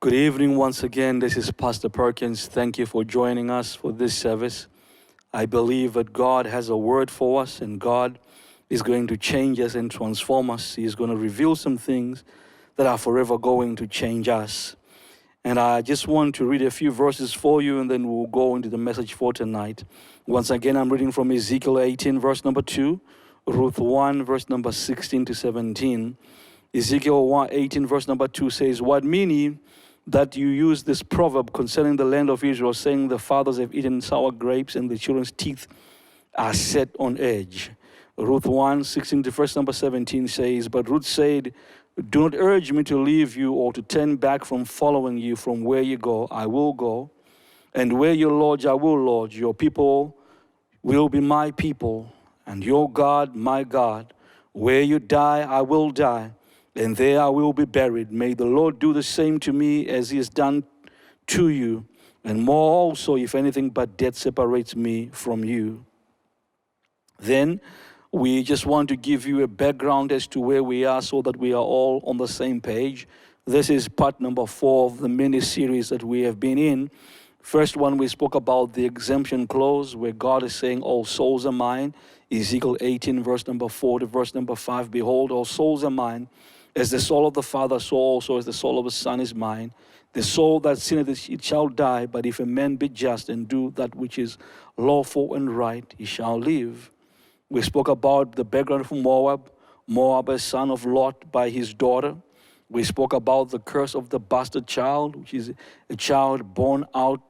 Good evening once again. This is Pastor Perkins. Thank you for joining us for this service. I believe that God has a word for us and God is going to change us and transform us. He is going to reveal some things that are forever going to change us. And I just want to read a few verses for you and then we'll go into the message for tonight. Once again, I'm reading from Ezekiel 18, verse number 2, Ruth 1, verse number 16 to 17. Ezekiel 18, verse number 2 says, "What mean ye that you use this proverb concerning the land of Israel, saying the fathers have eaten sour grapes and the children's teeth are set on edge?" Ruth 1, 16 to verse number 17 says, "But Ruth said, do not urge me to leave you or to turn back from following you. From where you go, I will go. And where you lodge, I will lodge. Your people will be my people, and your God, my God. Where you die, I will die, and there I will be buried. May the Lord do the same to me as he has done to you, and more also, if anything but death separates me from you." Then we just want to give you a background as to where we are so that we are all on the same page. This is part number 4 of the mini-series that we have been in. First one, we spoke about the exemption clause where God is saying, all souls are mine. Ezekiel 18, verse number 4 to verse number 5, "Behold, all souls are mine. As the soul of the Father, so also as the soul of the Son is mine. The soul that sinneth, it shall die, but if a man be just and do that which is lawful and right, he shall live." We spoke about the background from Moab. Moab, a son of Lot by his daughter. We spoke about the curse of the bastard child, which is a child born out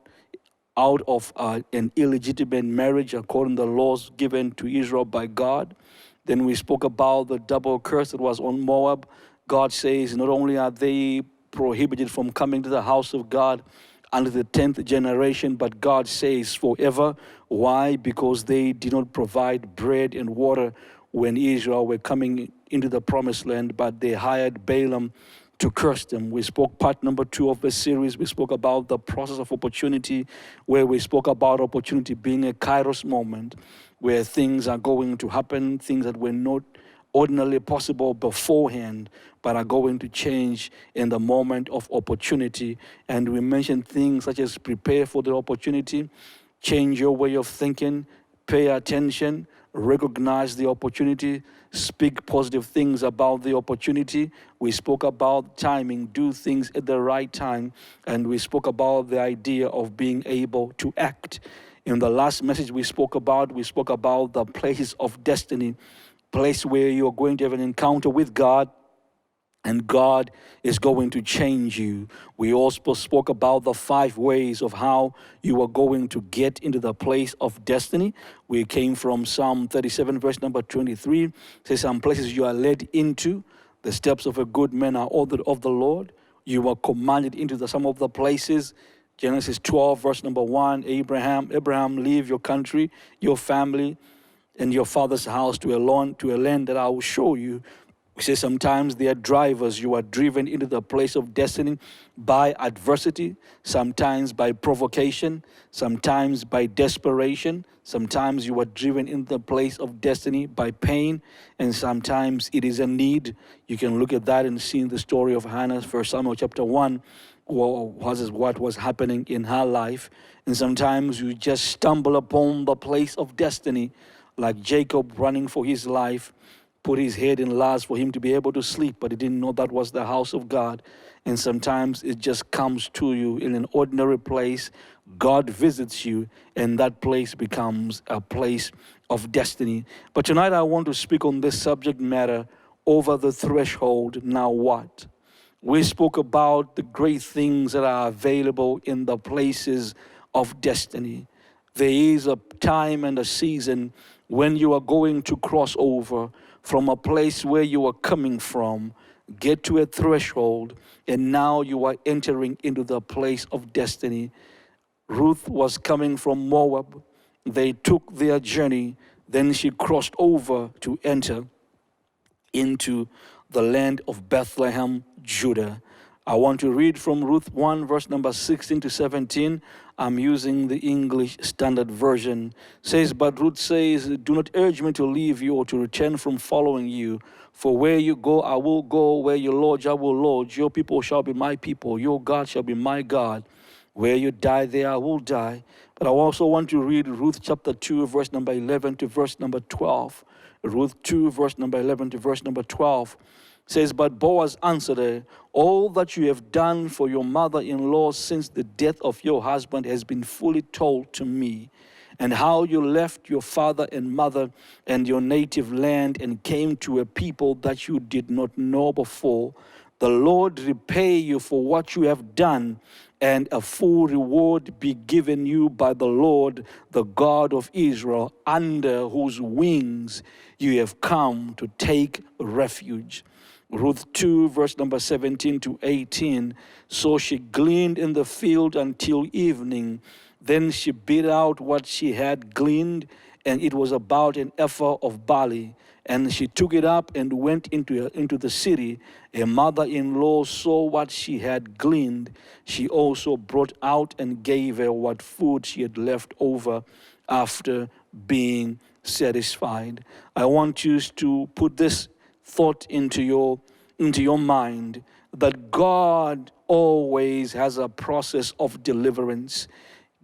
of an illegitimate marriage according to the laws given to Israel by God. Then we spoke about the double curse that was on Moab. God says not only are they prohibited from coming to the house of God under the 10th generation, but God says forever. Why? Because they did not provide bread and water when Israel were coming into the promised land, but they hired Balaam to curse them. We spoke part number 2 of the series. We spoke about the process of opportunity, where we spoke about opportunity being a kairos moment, where things are going to happen, things that were not ordinarily possible beforehand, but are going to change in the moment of opportunity. And we mentioned things such as prepare for the opportunity, change your way of thinking, pay attention, recognize the opportunity, speak positive things about the opportunity. We spoke about timing, do things at the right time, and we spoke about the idea of being able to act. In the last message we spoke about the places of destiny, place where you're going to have an encounter with God, and God is going to change you. We also spoke about the 5 ways of how you are going to get into the place of destiny. We came from Psalm 37, verse number 23. It says, some places you are led into. The steps of a good man are ordered of the Lord. You are commanded into some of the places. Genesis 12, verse number 1, Abraham, leave your country, your family, and your father's house to a land that I will show you. We say sometimes there are drivers. You are driven into the place of destiny by adversity, sometimes by provocation, sometimes by desperation. Sometimes you are driven into the place of destiny by pain, and sometimes it is a need. You can look at that and see in the story of Hannah, 1 Samuel chapter 1, what was happening in her life. And sometimes you just stumble upon the place of destiny, like Jacob running for his life, put his head in last for him to be able to sleep, but he didn't know that was the house of God. And sometimes it just comes to you in an ordinary place. God visits you, and that place becomes a place of destiny. But tonight I want to speak on this subject matter, over the threshold, now what? We spoke about the great things that are available in the places of destiny. There is a time and a season when you are going to cross over from a place where you are coming from, get to a threshold, and now you are entering into the place of destiny. Ruth was coming from Moab. They took their journey. Then she crossed over to enter into the land of Bethlehem, Judah. I want to read from Ruth 1, verse number 16 to 17. I'm using the English Standard Version. It says, but Ruth says, do not urge me to leave you or to return from following you. For where you go, I will go. Where you lodge, I will lodge. Your people shall be my people. Your God shall be my God. Where you die, there I will die. But I also want to read Ruth chapter 2, verse number 11 to verse number 12. Ruth 2, verse number 11 to verse number 12. Says, but Boaz answered her, all that you have done for your mother-in-law since the death of your husband has been fully told to me, and how you left your father and mother and your native land and came to a people that you did not know before. The Lord repay you for what you have done, and a full reward be given you by the Lord, the God of Israel, under whose wings you have come to take refuge. Ruth 2, verse number 17 to 18. So she gleaned in the field until evening. Then she beat out what she had gleaned, and it was about an ephah of barley. And she took it up and went into the city. Her mother-in-law saw what she had gleaned. She also brought out and gave her what food she had left over after being satisfied. I want you to put this thought into your mind, that God always has a process of deliverance.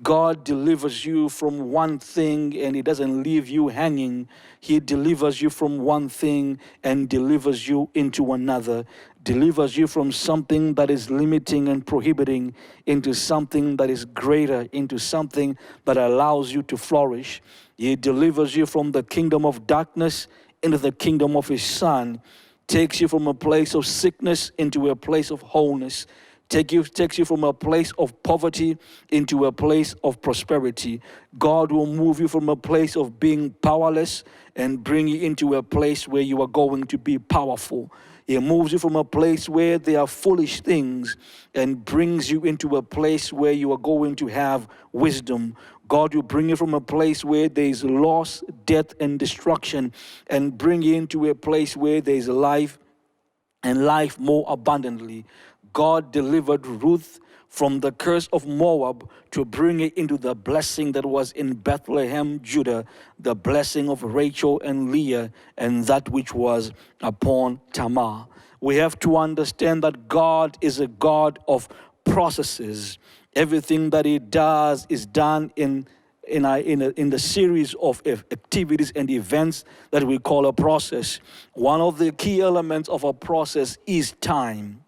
God delivers you from one thing and He doesn't leave you hanging. He delivers you from one thing and delivers you into another. Delivers you from something that is limiting and prohibiting into something that is greater, into something that allows you to flourish. He delivers you from the kingdom of darkness into the kingdom of His Son. Takes you from a place of sickness into a place of wholeness. Takes you from a place of poverty into a place of prosperity. God will move you from a place of being powerless and bring you into a place where you are going to be powerful. He moves you from a place where there are foolish things and brings you into a place where you are going to have wisdom. God will bring you from a place where there is loss, death, and destruction, and bring you into a place where there is life and life more abundantly. God delivered Ruth from the curse of Moab to bring it into the blessing that was in Bethlehem, Judah, the blessing of Rachel and Leah, and that which was upon Tamar. We have to understand that God is a God of processes. Everything that He does is done in the series of activities and events that we call a process. One of the key elements of a process is time.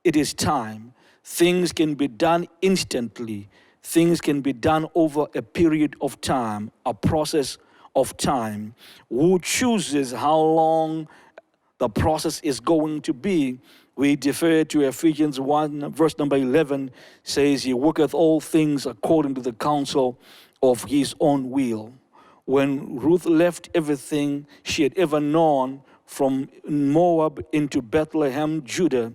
It is time. Things can be done instantly. Things can be done over a period of time, a process of time. Who chooses how long the process is going to be? We defer to Ephesians 1, verse number 11, says, He worketh all things according to the counsel of His own will. When Ruth left everything she had ever known from Moab into Bethlehem, Judah,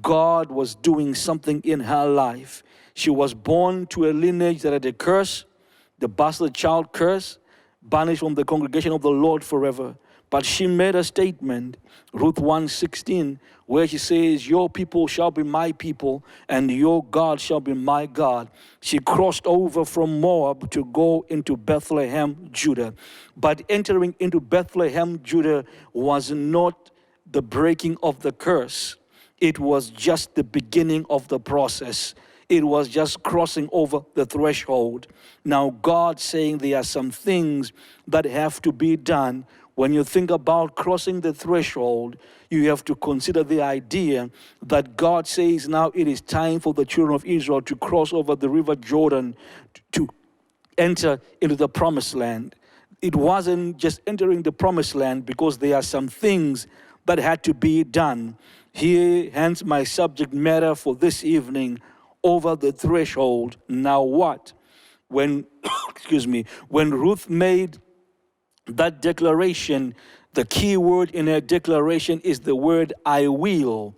God was doing something in her life. She was born to a lineage that had a curse, the bastard child curse, banished from the congregation of the Lord forever. But she made a statement, Ruth 1:16, where she says, your people shall be my people, and your God shall be my God. She crossed over from Moab to go into Bethlehem, Judah. But entering into Bethlehem, Judah was not the breaking of the curse. It was just the beginning of the process. It was just crossing over the threshold. Now God saying there are some things that have to be done. When you think about crossing the threshold, you have to consider the idea that God says now it is time for the children of Israel to cross over the river Jordan to enter into the promised land. It wasn't just entering the promised land because there are some things that had to be done. Here, hence my subject matter for this evening, over the threshold. Now what? When, when Ruth made that declaration, the key word in her declaration is the word I will.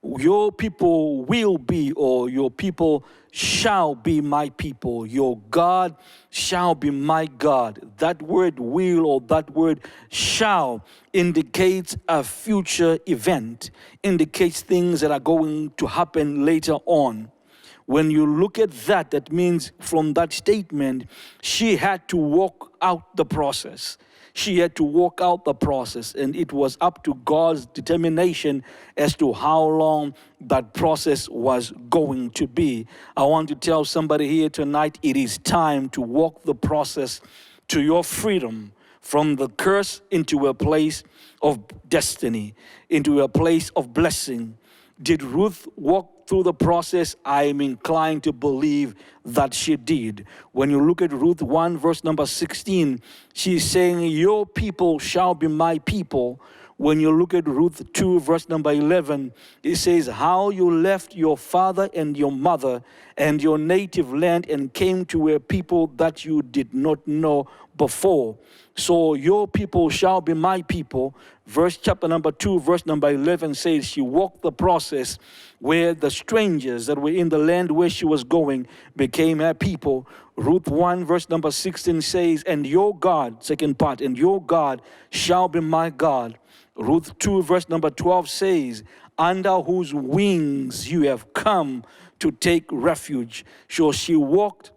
Your people will be, or your people shall be my people. Your God shall be my God. That word will, or that word shall, indicates a future event, indicates things that are going to happen later on. When you look at that, that means from that statement, she had to walk out the process. She had to walk out the process, and it was up to God's determination as to how long that process was going to be. I want to tell somebody here tonight, it is time to walk the process to your freedom from the curse into a place of destiny, into a place of blessing. Did Ruth walk through the process? I am inclined to believe that she did. When you look at Ruth 1, verse number 16, she's saying, your people shall be my people. When you look at Ruth 2, verse number 11, it says, how you left your father and your mother and your native land and came to a people that you did not know before. So your people shall be my people. Chapter number 2, verse number 11 says she walked the process where the strangers that were in the land where she was going became her people. Ruth 1, verse number 16 says, and your God, second part, and your God shall be my God. Ruth 2, verse number 12 says, under whose wings you have come to take refuge. So she walked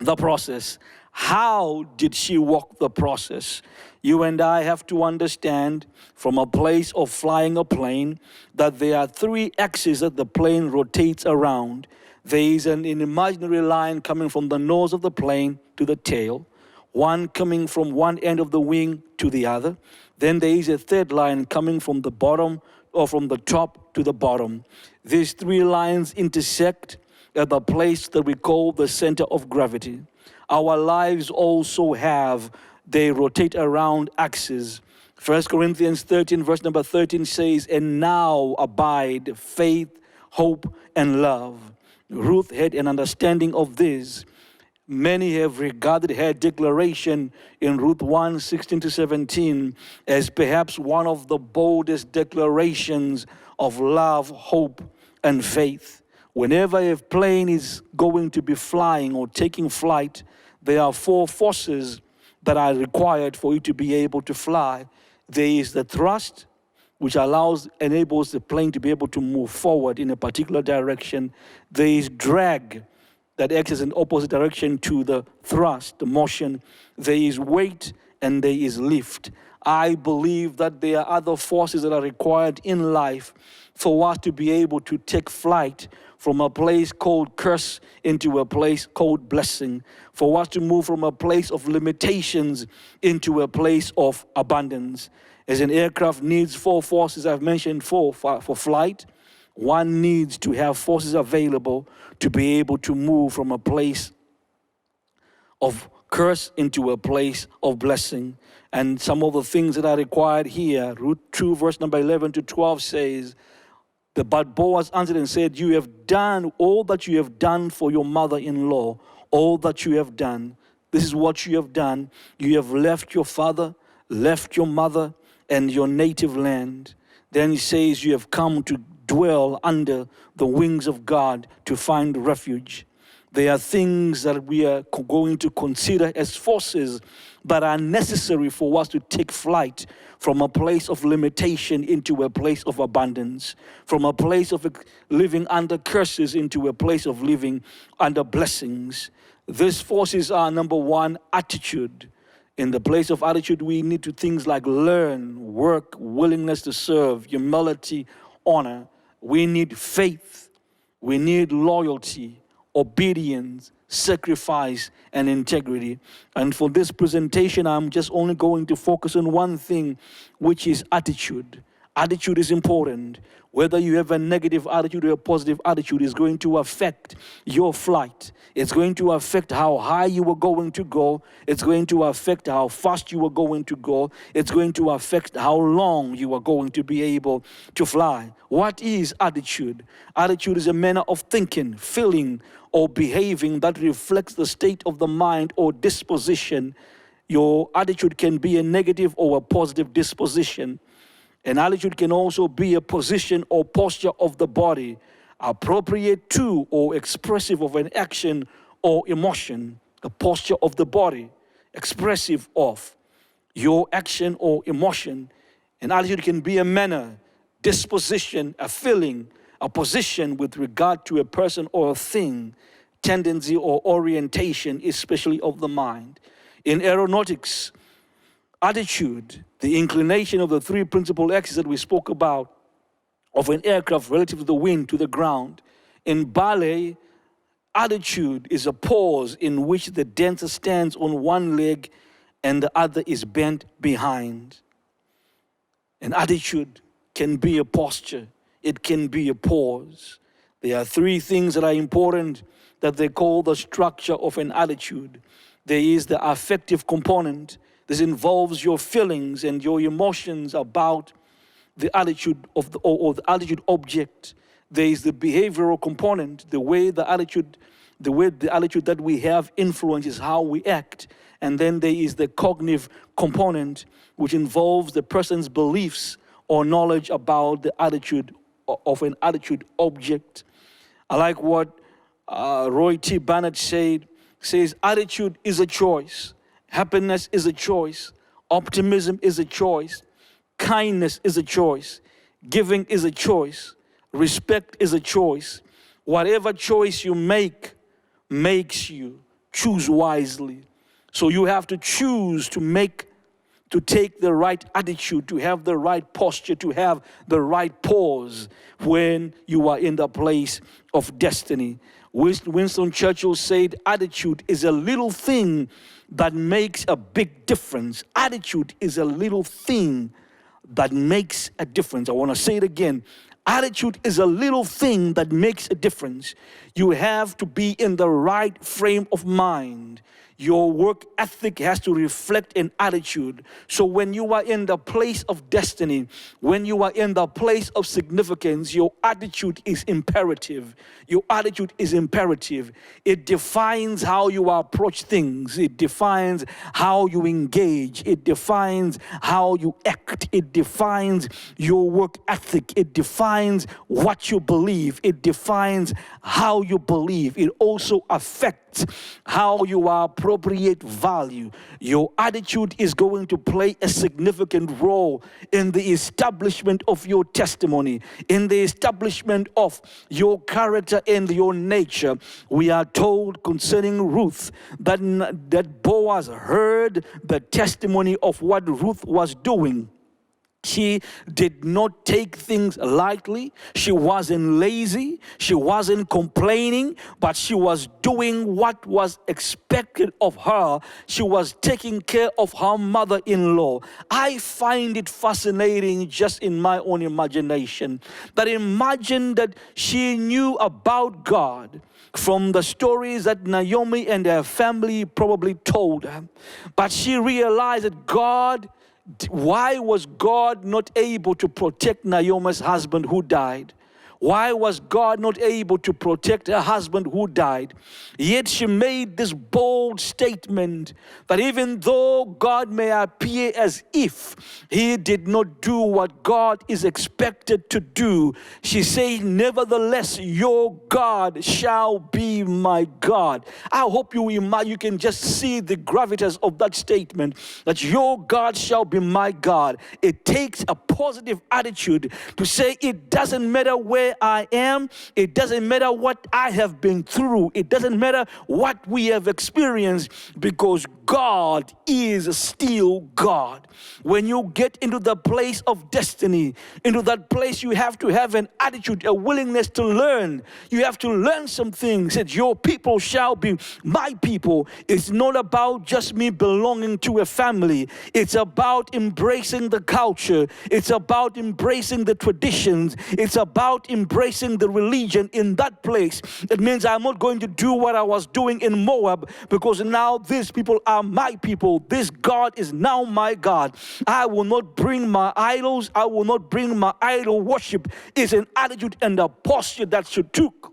the process. How did she walk the process? You and I have to understand from a place of flying a plane that there are 3 axes that the plane rotates around. There is an imaginary line coming from the nose of the plane to the tail, one coming from one end of the wing to the other. Then there is a third line coming from the bottom or from the top to the bottom. These 3 lines intersect at the place that we call the center of gravity. Our lives also they rotate around axes. 1 Corinthians 13, verse number 13 says, and now abide faith, hope, and love. Ruth had an understanding of this. Many have regarded her declaration in Ruth 1, 16 to 17 as perhaps one of the boldest declarations of love, hope, and faith. Whenever a plane is going to be flying or taking flight, there are 4 forces that are required for it to be able to fly. There is the thrust, which enables the plane to be able to move forward in a particular direction. There is drag, that acts as an opposite direction to the thrust, the motion. There is weight and there is lift. I believe that there are other forces that are required in life for us to be able to take flight from a place called curse into a place called blessing, for us to move from a place of limitations into a place of abundance. As an aircraft needs 4 forces, I've mentioned 4 for flight. One needs to have forces available to be able to move from a place of curse into a place of blessing. And some of the things that are required here, Ruth 2, verse number 11 to 12 says, but Boaz answered and said, you have done all that you have done for your mother-in-law, all that you have done. This is what you have done. You have left your father, left your mother, and your native land. Then he says, you have come to dwell under the wings of God to find refuge. There are things that we are going to consider as forces that are necessary for us to take flight from a place of limitation into a place of abundance, from a place of living under curses into a place of living under blessings. These forces are, number 1, attitude. In the place of attitude, we need to things like learn, work, willingness to serve, humility, honor. We need faith. We need loyalty, obedience, sacrifice, and integrity. And for this presentation, I'm just only going to focus on one thing, which is attitude. Attitude is important. Whether you have a negative attitude or a positive attitude is going to affect your flight. It's going to affect how high you are going to go. It's going to affect how fast you are going to go. It's going to affect how long you are going to be able to fly. What is attitude? Attitude is a manner of thinking, feeling, or behaving that reflects the state of the mind or disposition. Your attitude can be a negative or a positive disposition. An attitude can also be a position or posture of the body, appropriate to or expressive of an action or emotion. The posture of the body, expressive of your action or emotion. An attitude can be a manner, disposition, a feeling, a position with regard to a person or a thing, tendency or orientation, especially of the mind. In aeronautics, attitude, the inclination of the three principal axes that we spoke about of an aircraft relative to the wind, to the ground. In ballet, attitude is a pose in which the dancer stands on one leg and the other is bent behind. An attitude can be a posture. It can be a pause. There are three things that are important that they call the structure of an attitude. There is the affective component. This involves your feelings and your emotions about the attitude of the attitude object. There is the behavioral component, the way the attitude that we have influences how we act. And then there is the cognitive component, which involves the person's beliefs or knowledge about the attitude of an attitude object. I like what Roy T. Bennett says, attitude is a choice. Happiness is a choice. Optimism is a choice. Kindness is a choice. Giving is a choice. Respect is a choice. Whatever choice you make makes you. Choose wisely. So you have to choose to take the right attitude, to have the right posture, to have the right pause when you are in the place of destiny. Winston Churchill said, attitude is a little thing that makes a big difference. Attitude is a little thing that makes a difference. I want to say it again. Attitude is a little thing that makes a difference. You have to be in the right frame of mind. Your work ethic has to reflect an attitude. So when you are in the place of destiny, when you are in the place of significance, your attitude is imperative. Your attitude is imperative. It defines how you approach things. It defines how you engage. It defines how you act. It defines your work ethic. It defines what you believe. It defines how you believe. It also affects how you appropriate value. Your attitude is going to play a significant role in the establishment of your testimony, in the establishment of your character and your nature. We are told concerning Ruth that Boaz heard the testimony of what Ruth was doing. She did not take things lightly. She wasn't lazy. She wasn't complaining, but she was doing what was expected of her. She was taking care of her mother-in-law. I find it fascinating just in my own imagination that imagine that she knew about God from the stories that Naomi and her family probably told her. But she realized that why was God not able to protect Naomi's husband who died? Why was God not able to protect her husband who died? Yet she made this bold statement that even though God may appear as if he did not do what God is expected to do, she said, nevertheless, your God shall be my God. I hope you can just see the gravitas of that statement, that your God shall be my God. It takes a positive attitude to say it doesn't matter where I am. It doesn't matter what I have been through. It doesn't matter what we have experienced, because God is still God. When you get into the place of destiny, into that place, you have to have an attitude, a willingness to learn. You have to learn some things. That your people shall be my people. It's not about just me belonging to a family. It's about embracing the culture. It's about embracing the traditions. It's about embracing the religion in that place. It means I'm not going to do what I was doing in Moab, because now these people are my people. This God is now my God. I will not bring my idols. I will not bring my idol worship. It's an attitude and a posture that you took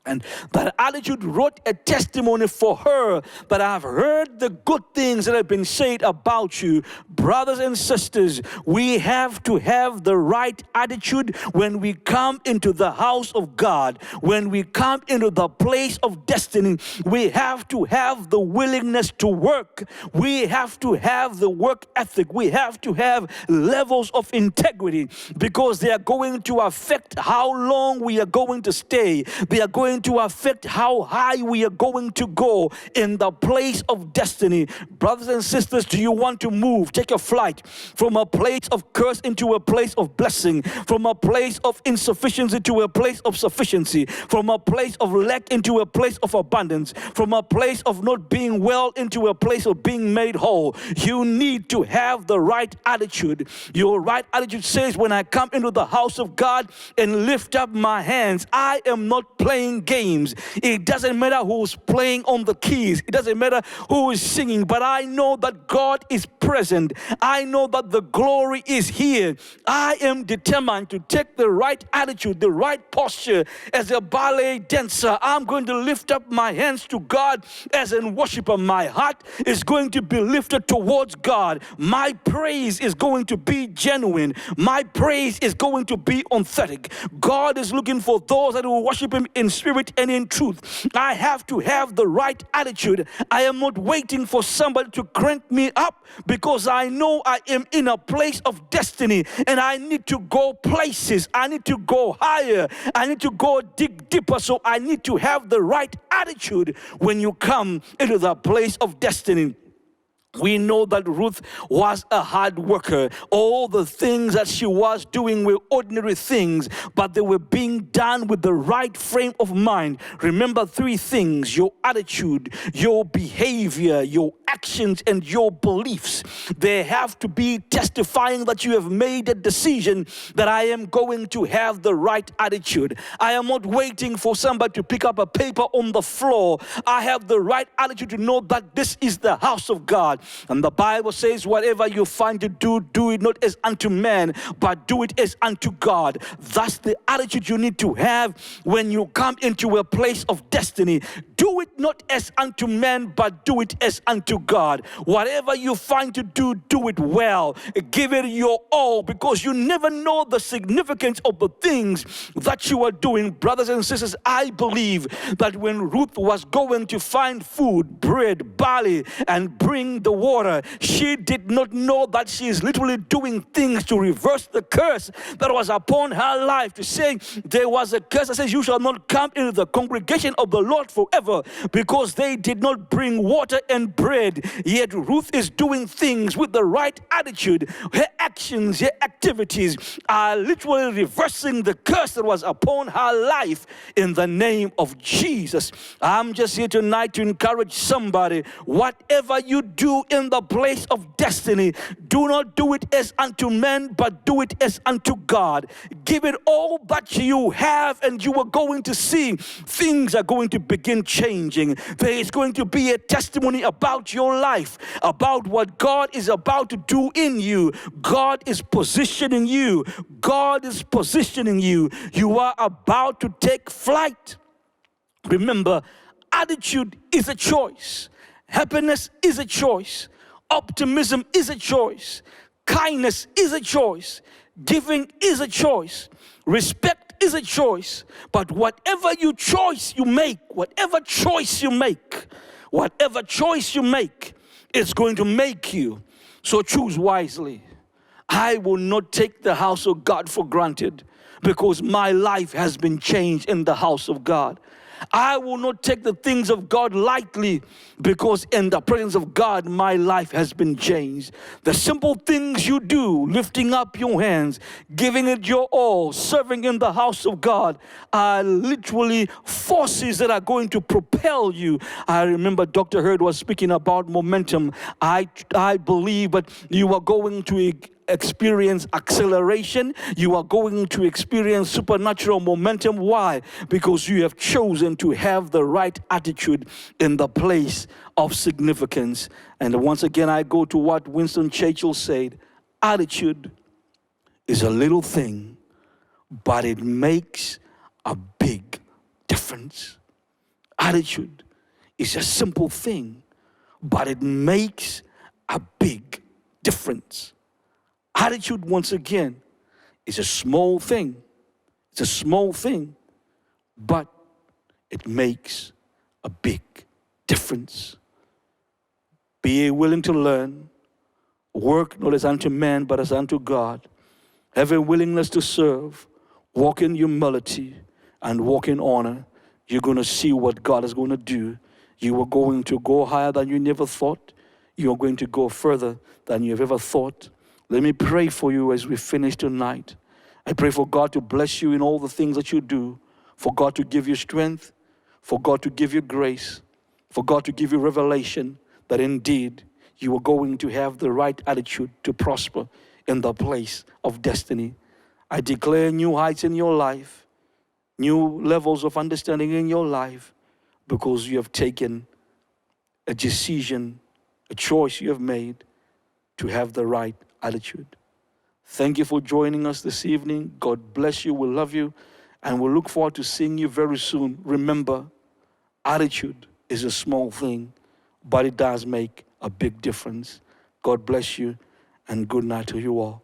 And that attitude wrote a testimony for her that I've heard the good things that have been said about you. Brothers and sisters, we have to have the right attitude when we come into the house of God. When we come into the place of destiny, we have to have the willingness to work. We have to have the work ethic. We have to have levels of integrity, because they are going to affect how long we are going to stay. They are going to affect how high we are going to go in the place of destiny. Brothers and sisters, do you want to move? Take a flight from a place of curse into a place of blessing, from a place of insufficiency to a place of sufficiency, from a place of lack into a place of abundance, from a place of not being well into a place of being made whole. You need to have the right attitude. Your right attitude says, when I come into the house of God and lift up my hands, I am not playing games. It doesn't matter who's playing on the keys. It doesn't matter who is singing, but I know that God is present. I know that the glory is here. I am determined to take the right attitude, the right posture. As a ballet dancer, I'm going to lift up my hands to God as a worshiper. My heart is going to be lifted towards God. My praise is going to be genuine. My praise is going to be authentic. God is looking for those that will worship Him in spirit and in truth. I have to have the right attitude. I am not waiting for somebody to crank me up, because I know I am in a place of destiny and I need to go places. I need to go higher. I need to go dig deeper. So I need to have the right attitude when you come into the place of destiny. We know that Ruth was a hard worker. All the things that she was doing were ordinary things, but they were being done with the right frame of mind. Remember three things: your attitude, your behavior, your actions, and your beliefs. They have to be testifying that you have made a decision that I am going to have the right attitude. I am not waiting for somebody to pick up a paper on the floor. I have the right attitude to know that this is the house of God. And the Bible says, whatever you find to do, do it not as unto man, but do it as unto God. That's the attitude you need to have when you come into a place of destiny. Do it not as unto man, but do it as unto God. Whatever you find to do, do it well. Give it your all, because you never know the significance of the things that you are doing. Brothers and sisters, I believe that when Ruth was going to find food, bread, barley, and bring the water, she did not know that she is literally doing things to reverse the curse that was upon her life. To say there was a curse that says, you shall not come into the congregation of the Lord forever, because they did not bring water and bread. Yet Ruth is doing things with the right attitude. Her actions, her activities are literally reversing the curse that was upon her life in the name of Jesus. I'm just here tonight to encourage somebody. Whatever you do in the place of destiny, do not do it as unto men, but do it as unto God. Give it all that you have, and you are going to see things are going to begin changing. There is going to be a testimony about your life, about what God is about to do in you. God is positioning you. God is positioning you. You are about to take flight. Remember, attitude is a choice. Happiness is a choice. Optimism is a choice. Kindness is a choice. Giving is a choice. Respect is a choice. But whatever choice you make, it's going to make you. So choose wisely. I will not take the house of God for granted, because my life has been changed in the house of God. I will not take the things of God lightly, because in the presence of God, my life has been changed. The simple things you do, lifting up your hands, giving it your all, serving in the house of God, are literally forces that are going to propel you. I remember Dr. Hurd was speaking about momentum. I believe that you are going to experience acceleration. You are going to experience supernatural momentum. Why? Because you have chosen to have the right attitude in the place of significance. And once again, I go to what Winston Churchill said: attitude is a little thing, but it makes a big difference. difference. Attitude is a simple thing, but it makes a big difference. Attitude, once again, is a small thing. It's a small thing, but it makes a big difference. Be willing to learn, work not as unto man, but as unto God. Have a willingness to serve, walk in humility, and walk in honor. You're going to see what God is going to do. You are going to go higher than you never thought. You are going to go further than you've ever thought. Let me pray for you as we finish tonight. I pray for God to bless you in all the things that you do, for God to give you strength, for God to give you grace, for God to give you revelation that indeed you are going to have the right attitude to prosper in the place of destiny. I declare new heights in your life, new levels of understanding in your life, because you have taken a decision, a choice you have made to have the right attitude. Thank you for joining us this evening. God bless you. We love you. And we'll look forward to seeing you very soon. Remember, attitude is a small thing, but it does make a big difference. God bless you, and good night to you all.